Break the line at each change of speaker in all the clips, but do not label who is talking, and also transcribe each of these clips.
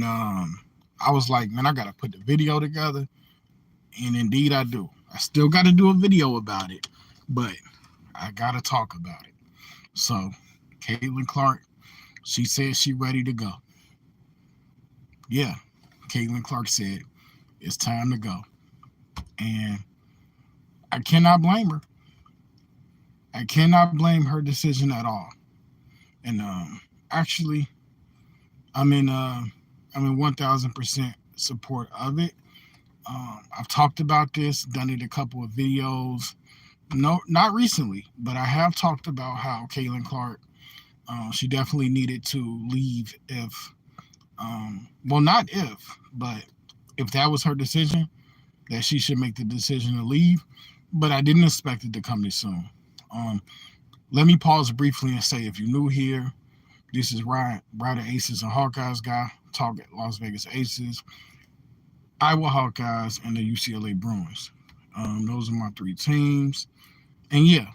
I was like, man, I gotta put the video together, and indeed I do. I still got to do a video about it, but I gotta talk about it. So, Caitlin Clark, she said she ready to go. Yeah, Caitlin Clark said it's time to go, and I cannot blame her. I cannot blame her decision at all. And actually, I'm in uh, I'm in 1,000% support of it. I've talked about this, done it a couple of videos. No, not recently, but I have talked about how Caitlin Clark, she definitely needed to leave if, well, not if, but if that was her decision, that she should make the decision to leave. But I didn't expect it to come this soon. Um, Let me pause briefly and say, if you're new here, this is Ryan, Rider Aces and Hawkeyes guy, talk at Las Vegas Aces, Iowa Hawkeyes, and the UCLA Bruins. Those are my three teams. And yeah,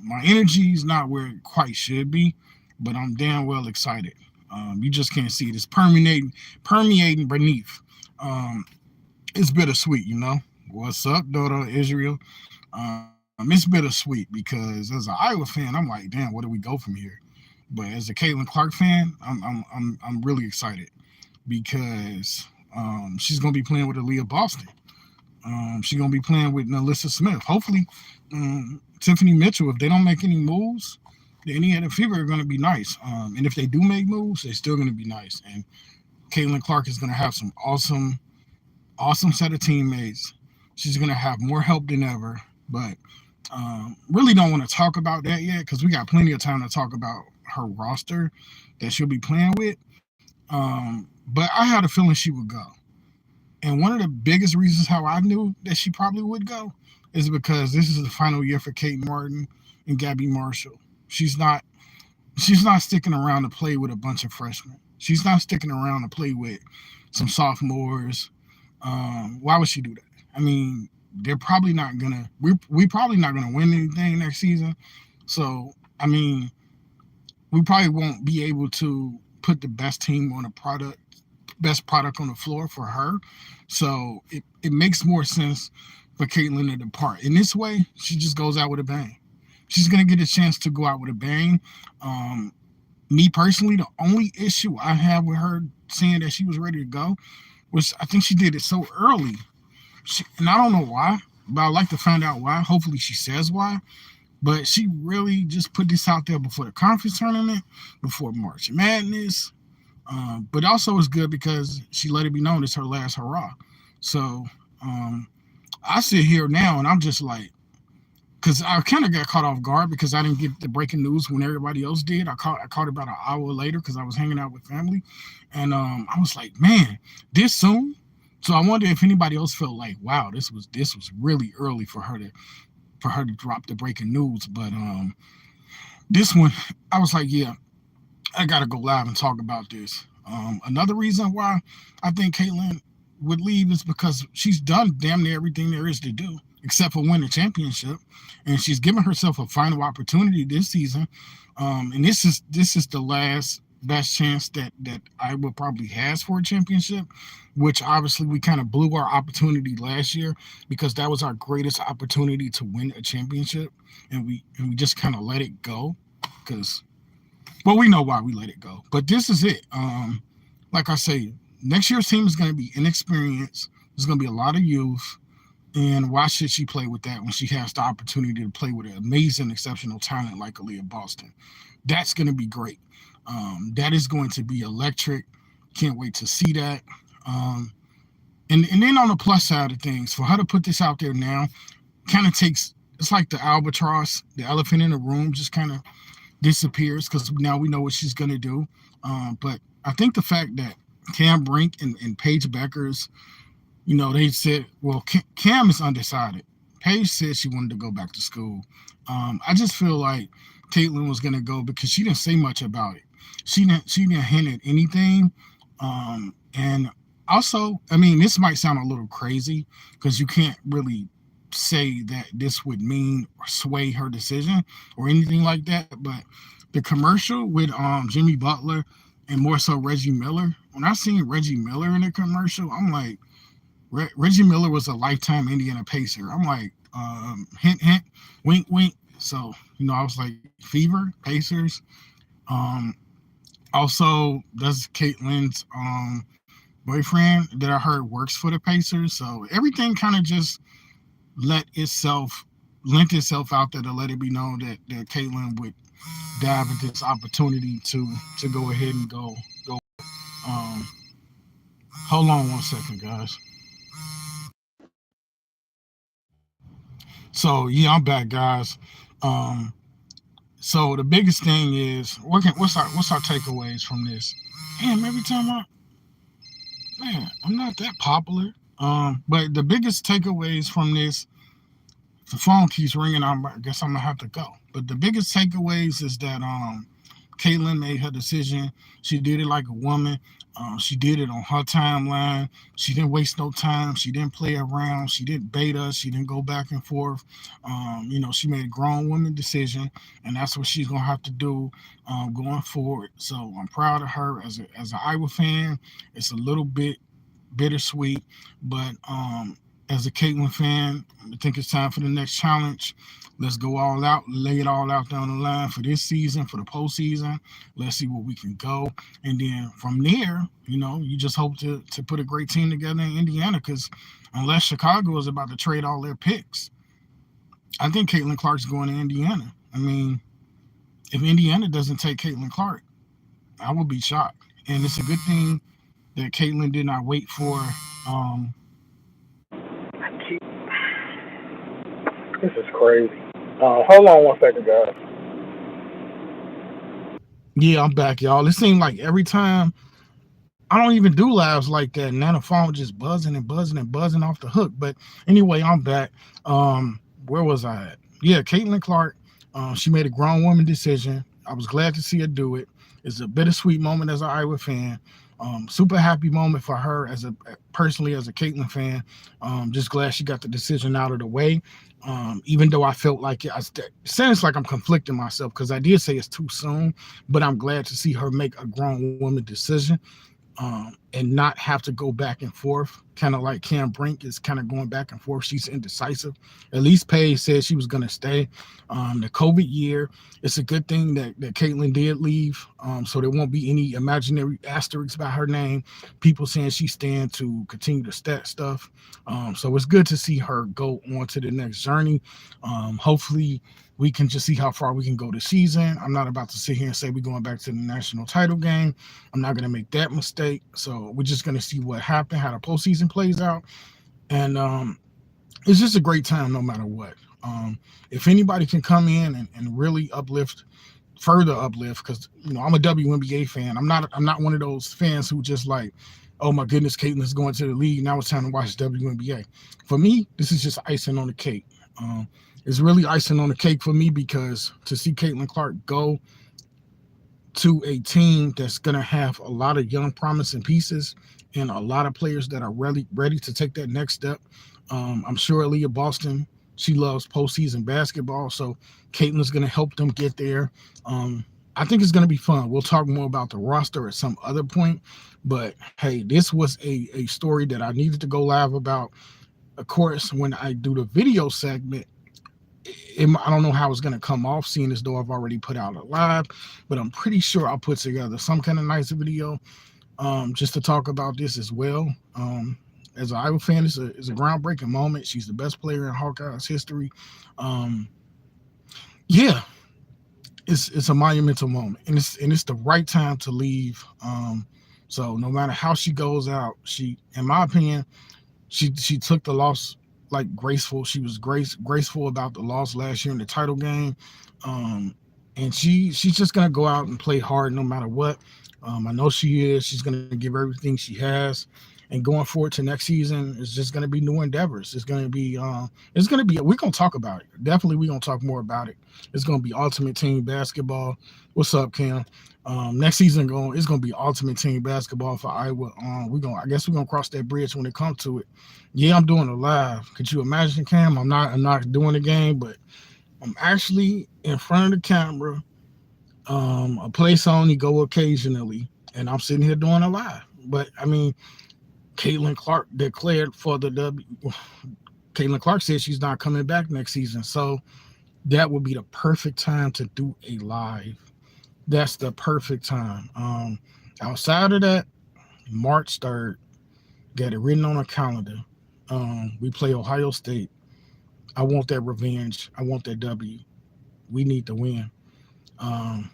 my energy is not where it quite should be, but I'm damn well excited. You just can't see it. It's permeating beneath. Um, it's bittersweet, you know. What's up, daughter Israel? It's bittersweet because as an Iowa fan, I'm like, damn, where do we go from here? But as a Caitlin Clark fan, I'm really excited because she's gonna be playing with Aaliyah Boston. She's gonna be playing with Alyssa Smith. Hopefully, Tiffany Mitchell. If they don't make any moves, the Indiana Fever are gonna be nice. And if they do make moves, they're still gonna be nice. And Caitlin Clark is gonna have some awesome set of teammates. She's gonna have more help than ever. But really don't want to talk about that yet because we got plenty of time to talk about her roster that she'll be playing with. But I had a feeling she would go. And one of the biggest reasons how I knew that she probably would go is because this is the final year for Kate Martin and Gabby Marshall. She's not sticking around to play with a bunch of freshmen. She's not sticking around to play with some sophomores. Why would she do that? I mean, they're probably not gonna. We probably not gonna win anything next season. So I mean, we probably won't be able to put the best team on best product on the floor for her. So it makes more sense for Caitlin to depart. In this way, she just goes out with a bang. She's gonna get a chance to go out with a bang. Me personally, the only issue I have with her saying that she was ready to go was I think she did it so early. And I don't know why, but I'd like to find out why. Hopefully she says why. But she really just put this out there before the conference tournament, before March Madness. But also it's good because she let it be known it's her last hurrah. So I sit here now and I'm just like, because I kind of got caught off guard because I didn't get the breaking news when everybody else did. I caught it about an hour later because I was hanging out with family. And I was like, man, this soon? So I wonder if anybody else felt like, wow, this was really early for her to drop the breaking news. But this one, I was like, yeah, I gotta go live and talk about this. Another reason why I think Caitlin would leave is because she's done damn near everything there is to do, except for win the championship, and she's given herself a final opportunity this season. And this is the last best chance that Iowa probably has for a championship, which obviously we kind of blew our opportunity last year because that was our greatest opportunity to win a championship, and we just kind of let it go because, well, we know why we let it go. But this is it. Like I say, next year's team is going to be inexperienced. There's going to be a lot of youth. And why should she play with that when she has the opportunity to play with an amazing, exceptional talent like Aaliyah Boston? That's going to be great. That is going to be electric. Can't wait to see that. And then on the plus side of things, for her to put this out there now kind of takes, it's like the albatross, the elephant in the room just kind of disappears because now we know what she's going to do. But I think the fact that Cam Brink and Paige Beckers, you know, they said, well, Cam is undecided. Paige said she wanted to go back to school. I just feel like Caitlin was going to go because she didn't say much about it. She didn't hint at anything. And also, I mean, this might sound a little crazy because you can't really say that this would mean or sway her decision or anything like that. But the commercial with Jimmy Butler and more so Reggie Miller. When I seen Reggie Miller in the commercial, I'm like, Reggie Miller was a lifetime Indiana Pacer. I'm like, hint, hint, wink, wink. So, I was like, Fever, Pacers. Um, Also, that's Caitlin's boyfriend that I heard works for the Pacers. So everything kind of just let itself lent itself out there to let it be known that Caitlin would dive into this opportunity to go ahead and go. Um, Hold on one second, guys. So yeah, I'm back, guys. Um, so the biggest thing is what's our takeaways from this? Damn, every time I'm not that popular. But the biggest takeaways from this, the phone keeps ringing. I guess I'm gonna have to go. But the biggest takeaways is that Caitlyn made her decision. She did it like a woman. She did it on her timeline. She didn't waste no time. She didn't play around. She didn't bait us. She didn't go back and forth. She made a grown woman decision, and that's what she's gonna have to do going forward. So I'm proud of her as an Iowa fan. It's a little bit bittersweet, but as a Caitlin fan, I think it's time for the next challenge. Let's go all out, lay it all out down the line for this season, for the postseason. Let's see where we can go, and then from there, you just hope to put a great team together in Indiana. Because unless Chicago is about to trade all their picks, I think Caitlin Clark's going to Indiana. I mean, if Indiana doesn't take Caitlin Clark, I will be shocked. And it's a good thing that Caitlin did not wait for. Um,
This is crazy. Hold on one second, guys.
yeah, I'm back, y'all. It seemed like every time I don't even do lives like that. And now the phone just buzzing and buzzing and buzzing off the hook. But anyway, I'm back. Where was I at? Yeah, Caitlin Clark. She made a grown woman decision. I was glad to see her do it. It's a bittersweet moment as an Iowa fan. Super happy moment for her as a personally as a Caitlin fan. Just glad she got the decision out of the way. Even though I felt like it sounds like I'm conflicting myself because I did say it's too soon, but I'm glad to see her make a grown woman decision and not have to go back and forth, kind of like Cam Brink is kind of going back and forth. She's indecisive. At least Paige said she was going to stay. The COVID year, it's a good thing that Caitlin did leave, so there won't be any imaginary asterisks by her name. People saying she's staying to continue to stat stuff. So it's good to see her go on to the next journey. Hopefully, we can just see how far we can go this season. I'm not about to sit here and say we're going back to the national title game. I'm not going to make that mistake. So we're just going to see what happened, how the postseason plays out. And it's just a great time no matter what. If anybody can come in and really further uplift, because I'm a WNBA fan. I'm not one of those fans who just like, oh my goodness, Caitlin's going to the league. Now it's time to watch WNBA. For me, this is just icing on the cake. It's really icing on the cake for me because to see Caitlin Clark go to a team that's going to have a lot of young promising pieces and a lot of players that are really ready to take that next step. I'm sure Aaliyah Boston, she loves postseason basketball, so Caitlin's going to help them get there. I think it's going to be fun. We'll talk more about the roster at some other point, but hey, this was a story that I needed to go live about. Of course, when I do the video segment, I don't know how it's going to come off, seeing as though I've already put out a live, but I'm pretty sure I'll put together some kind of nice video just to talk about this as well. As an Iowa fan, it's a groundbreaking moment. She's the best player in Hawkeyes history. Yeah, it's a monumental moment, and it's the right time to leave. So no matter how she goes out, in my opinion, she took the loss like graceful. She was graceful about the loss last year in the title game. And she's just gonna go out and play hard no matter what. I know she is. She's gonna give everything she has. And going forward to next season, it's just gonna be new endeavors. It's gonna be we're gonna talk about it. Definitely we're gonna talk more about it. It's gonna be ultimate team basketball. What's up, Cam? Next season it's gonna be ultimate team basketball for Iowa. I guess we're gonna cross that bridge when it comes to it. Yeah, I'm doing it live. Could you imagine, Cam? I'm not doing the game, but I'm actually in front of the camera. A place I only go occasionally, and I'm sitting here doing a live. But I mean, Caitlin Clark declared for the W. Caitlin Clark said she's not coming back next season, so that would be the perfect time to do a live. That's the perfect time. Outside of that, March 3rd, got it written on a calendar. We play Ohio State. I want that revenge. I want that W. We need to win. Um,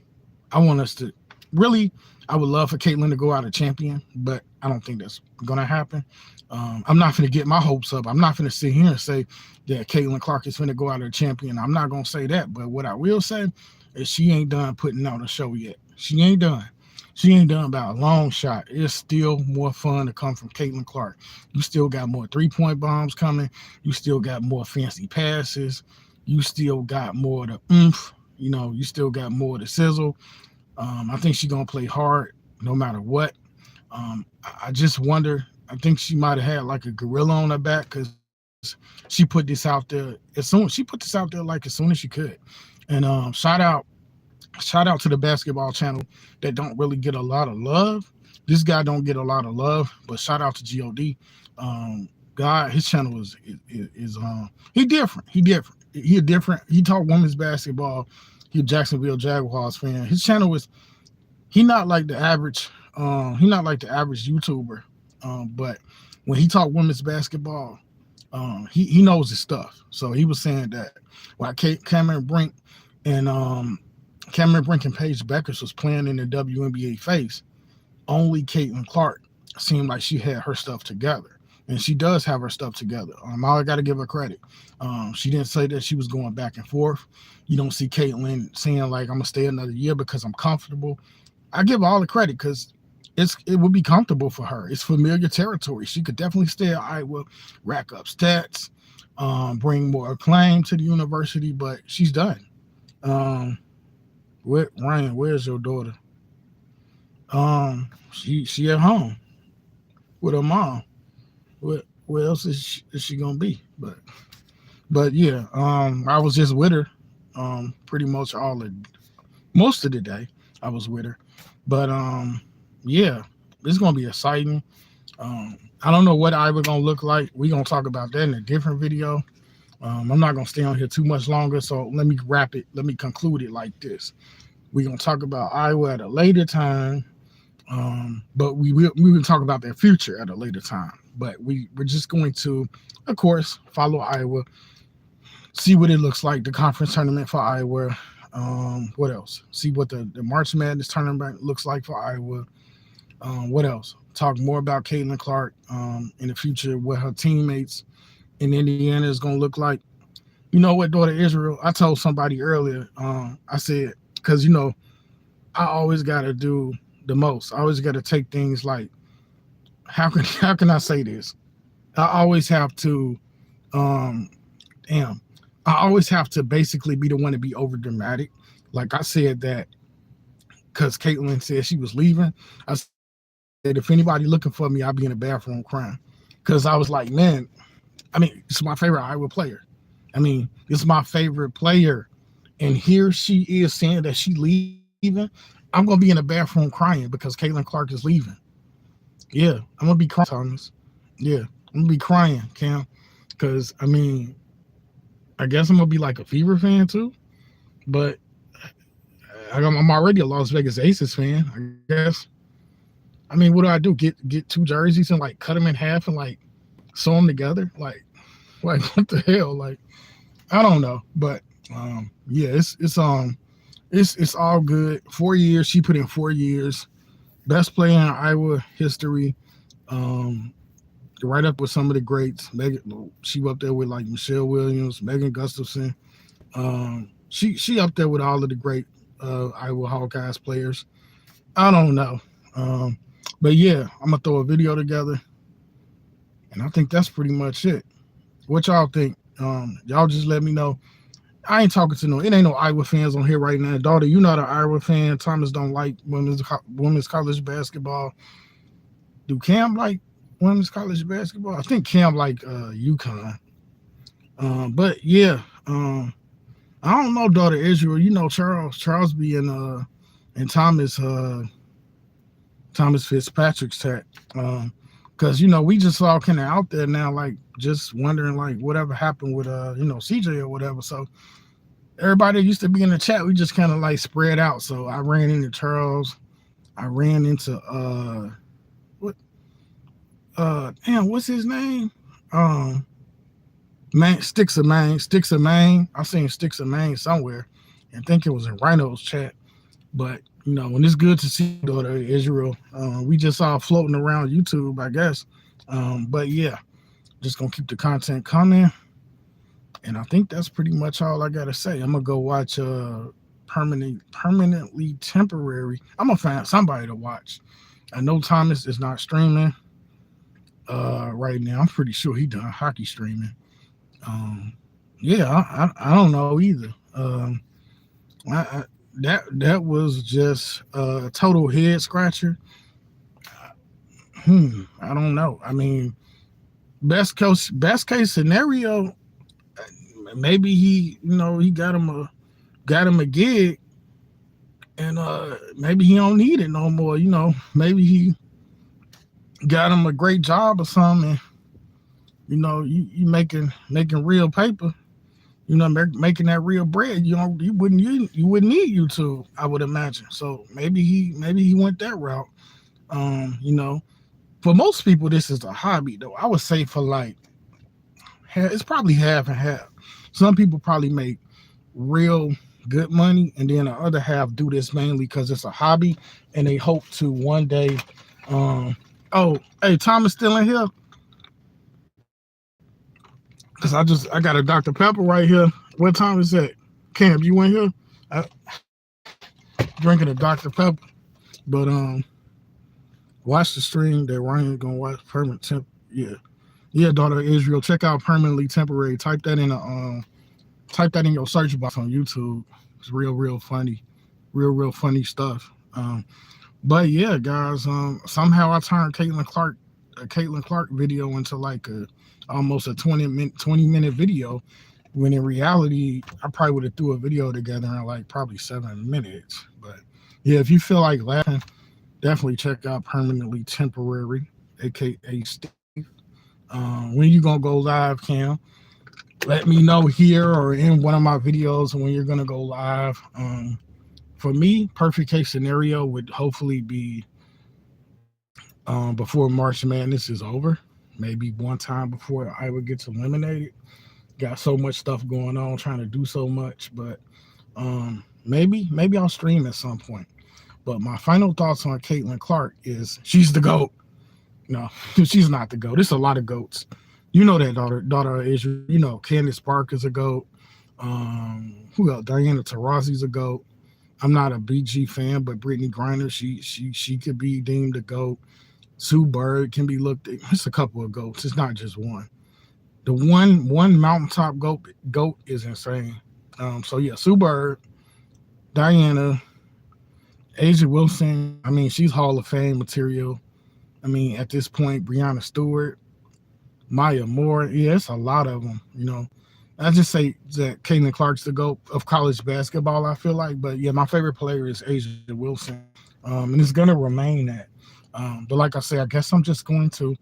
I want us to really. I would love for Caitlin to go out a champion, but I don't think that's gonna happen. I'm not gonna get my hopes up. I'm not gonna sit here and say that Caitlin Clark is gonna go out a champion. I'm not gonna say that. But what I will say is she ain't done putting out a show yet. She ain't done. She ain't done about a long shot. It's still more fun to come from Caitlin Clark. You still got more 3-point bombs coming. You still got more fancy passes. You still got more of the oomph. You still got more of the sizzle. I think she's going to play hard no matter what. I just wonder. I think she might have had like a gorilla on her back because she put this out there like as soon as she could. And shout out to the basketball channel that don't really get a lot of love. This guy don't get a lot of love, but shout out to God. God, his channel is he different. He different. He talk women's basketball. He a Jacksonville Jaguars fan. His channel is he not like the average YouTuber. But when he talk women's basketball, he knows his stuff. So he was saying that while Cameron Brink and Paige Beckers was playing in the WNBA phase, only Caitlin Clark seemed like she had her stuff together. And she does have her stuff together. I got to give her credit. She didn't say that she was going back and forth. You don't see Caitlin saying like, I'm going to stay another year because I'm comfortable. I give her all the credit because it would be comfortable for her. It's familiar territory. She could definitely stay at Iowa, rack up stats, bring more acclaim to the university, but she's done. Ryan, where's your daughter? She at home with her mom. Where else is she gonna be? But yeah, I was just with her, pretty much most of the day. I was with her, but yeah, it's gonna be exciting. I don't know what Iowa gonna look like. We're gonna talk about that in a different video. I'm not gonna stay on here too much longer, so let me wrap it. Let me conclude it like this. We're gonna talk about Iowa at a later time. But we will talk about their future at a later time. But we're just going to, of course, follow Iowa, see what it looks like, the conference tournament for Iowa. What else? See what the March Madness tournament looks like for Iowa. What else? Talk more about Caitlin Clark in the future, what her teammates in Indiana is going to look like. You know what, daughter Israel? I told somebody earlier, I said, because, I always got to do the most. I always got to take things like, how can I say this? I always have to, I always have to basically be the one to be over dramatic. Like I said that because Caitlin said she was leaving. I said, if anybody looking for me, I'll be in the bathroom crying. Because I was like, man, it's my favorite Iowa player. It's my favorite player. And here she is saying that she leaving. I'm going to be in the bathroom crying because Caitlin Clark is leaving. Yeah, I'm going to be crying, Thomas. Yeah, I'm going to be crying, Cam. Because, I guess I'm going to be like a Fever fan too. But I'm already a Las Vegas Aces fan, I guess. What do? Get two jerseys and like cut them in half and like sew them together? Like what the hell? Like, I don't know. But yeah, it's all good. 4 years. She put in 4 years. Best player in Iowa history. Right up with some of the greats. She up there with like Michelle Williams, Megan Gustafson. She up there with all of the great Iowa Hawkeyes players. I don't know. But yeah, I'm gonna throw a video together. And I think that's pretty much it. What y'all think? Y'all just let me know. I ain't talking to it ain't no Iowa fans on here right now. Daughter, you not an Iowa fan. Thomas don't like women's college basketball. Do Cam like women's college basketball? I think Cam like UConn. But yeah, I don't know, daughter Israel. Charles be in and Thomas Thomas Fitzpatrick's chat. Because we just all kind of out there now, like just wondering like whatever happened with CJ or whatever. So everybody that used to be in the chat, we just kind of like spread out. So I ran into Charles. I ran into what what's his name? Sticks of Maine. I seen Sticks of Maine somewhere. I think it was in Rhino's chat. But when it's good to see daughter Israel, we just all floating around YouTube, I guess. But yeah, just gonna keep the content coming. And I think that's pretty much all I gotta say. I'm gonna go watch permanently temporary. I'm gonna find somebody to watch. I know Thomas is not streaming right now. I'm pretty sure he done hockey streaming. Yeah, I don't know either. That was just a total head scratcher. I don't know. I mean, best case scenario, maybe he got him a gig, and maybe he don't need it no more. Maybe he got him a great job or something. You making real paper. Making that real bread. You wouldn't need YouTube, I would imagine. So maybe he went that route. For most people, this is a hobby, though. I would say for like, it's probably half and half. Some people probably make real good money, and then the other half do this mainly because it's a hobby, and they hope to one day. Oh, hey, Thomas still in here? Because I got a Dr. Pepper right here. What time is that? Cam, you in here? Drinking a Dr. Pepper. But watch the stream that Ryan gonna watch permanent temp. Yeah, daughter of Israel. Check out permanently temporary. Type that in your search box on YouTube. It's real funny. Real funny stuff. But yeah, guys, somehow I turned Caitlin Clark video into like almost a 20 minute video, when in reality I probably would have threw a video together in like probably 7 minutes. But yeah, if you feel like laughing, definitely check out permanently temporary, aka Steve. When you gonna go live, Cam? Let me know here or in one of my videos when you're gonna go live. For me, perfect case scenario would hopefully be before March Madness is over. Maybe one time before Iowa gets eliminated. Got so much stuff going on, trying to do so much, but maybe I'll stream at some point. But my final thoughts on Caitlin Clark is she's the GOAT. No, she's not the GOAT. There's a lot of GOATs. You know that daughter of Israel. Candace Parker's a GOAT. Who else? Diana Taurasi's a GOAT. I'm not a BG fan, but Brittany Griner, she could be deemed a GOAT. Sue Bird can be looked at. It's a couple of GOATs. It's not just one. The one mountaintop GOAT is insane. So yeah, Sue Bird, Diana, Asia Wilson. I mean, she's Hall of Fame material. I mean, at this point, Breonna Stewart, Maya Moore. Yeah, it's a lot of them. I just say that Caitlin Clark's the GOAT of college basketball, I feel like. But yeah, my favorite player is Asia Wilson, and it's gonna remain that. But like I say, I guess I'm just going to.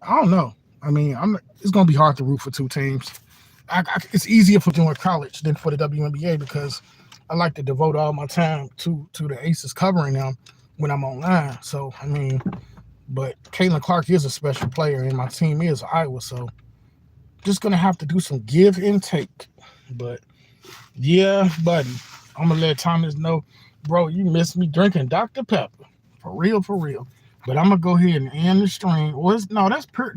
I don't know. I mean, it's going to be hard to root for two teams. It's easier for doing college than for the WNBA because I like to devote all my time to the Aces covering them when I'm online. So, I mean, but Caitlin Clark is a special player, and my team is Iowa. So, just going to have to do some give and take. But, yeah, buddy, I'm going to let Thomas know, bro, you missed me drinking Dr. Pepper. For real. But I'm gonna go ahead and end the stream. That's Pure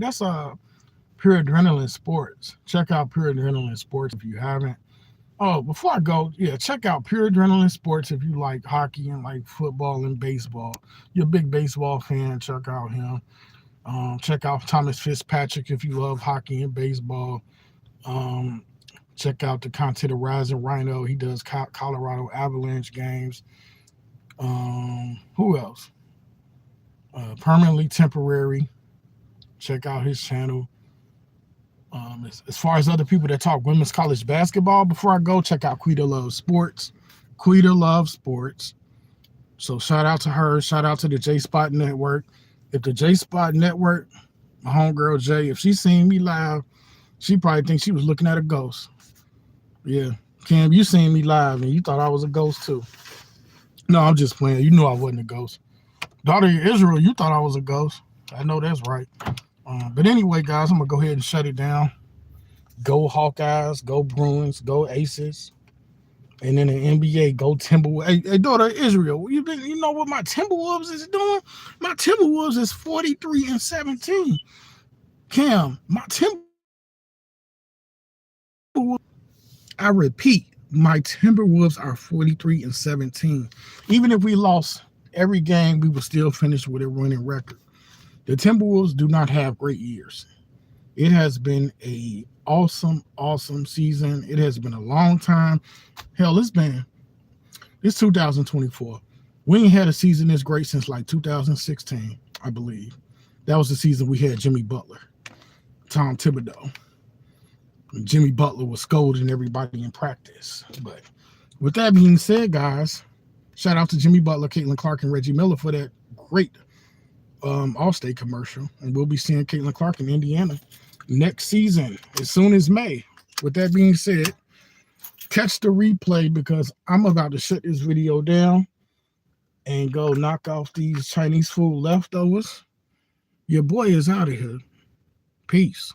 Adrenaline Sports. Check out Pure Adrenaline Sports if you haven't. Oh, before I go, check out Pure Adrenaline Sports if you like hockey and like football and baseball. You're a big baseball fan, check out him. Check out Thomas Fitzpatrick if you love hockey and baseball. Check out the content of Rising Rhino. He does Colorado Avalanche games. Who else? Permanently Temporary. Check out his channel. As far as other people that talk women's college basketball, before I go, check out Quita Loves Sports. Quita Loves Sports. So shout out to her. Shout out to the J Spot Network. If the J Spot Network, my homegirl Jay, if she seen me live, she probably thinks she was looking at a ghost. Yeah. Cam, you seen me live and you thought I was a ghost too. No, I'm just playing. You knew I wasn't a ghost. Daughter of Israel, you thought I was a ghost. I know that's right. But anyway, guys, I'm going to go ahead and shut it down. Go Hawkeyes, go Bruins, go Aces. And then the NBA, go Timberwolves. Hey, daughter of Israel, you know what my Timberwolves is doing? My Timberwolves is 43-17. Cam, my Timberwolves, I repeat, my Timberwolves are 43-17. Even if we lost every game, we would still finish with a winning record. The Timberwolves do not have great years. It has been a awesome season. It has been a long time. Hell, it's 2024. We ain't had a season this great since like 2016, I believe. That was the season we had Jimmy Butler, Tom Thibodeau. Jimmy Butler was scolding everybody in practice. But with that being said, guys, shout out to Jimmy Butler, Caitlin Clark, and Reggie Miller for that great Allstate commercial. And we'll be seeing Caitlin Clark in Indiana next season as soon as May. With that being said, catch the replay because I'm about to shut this video down and go knock off these Chinese food leftovers. Your boy is out of here. Peace.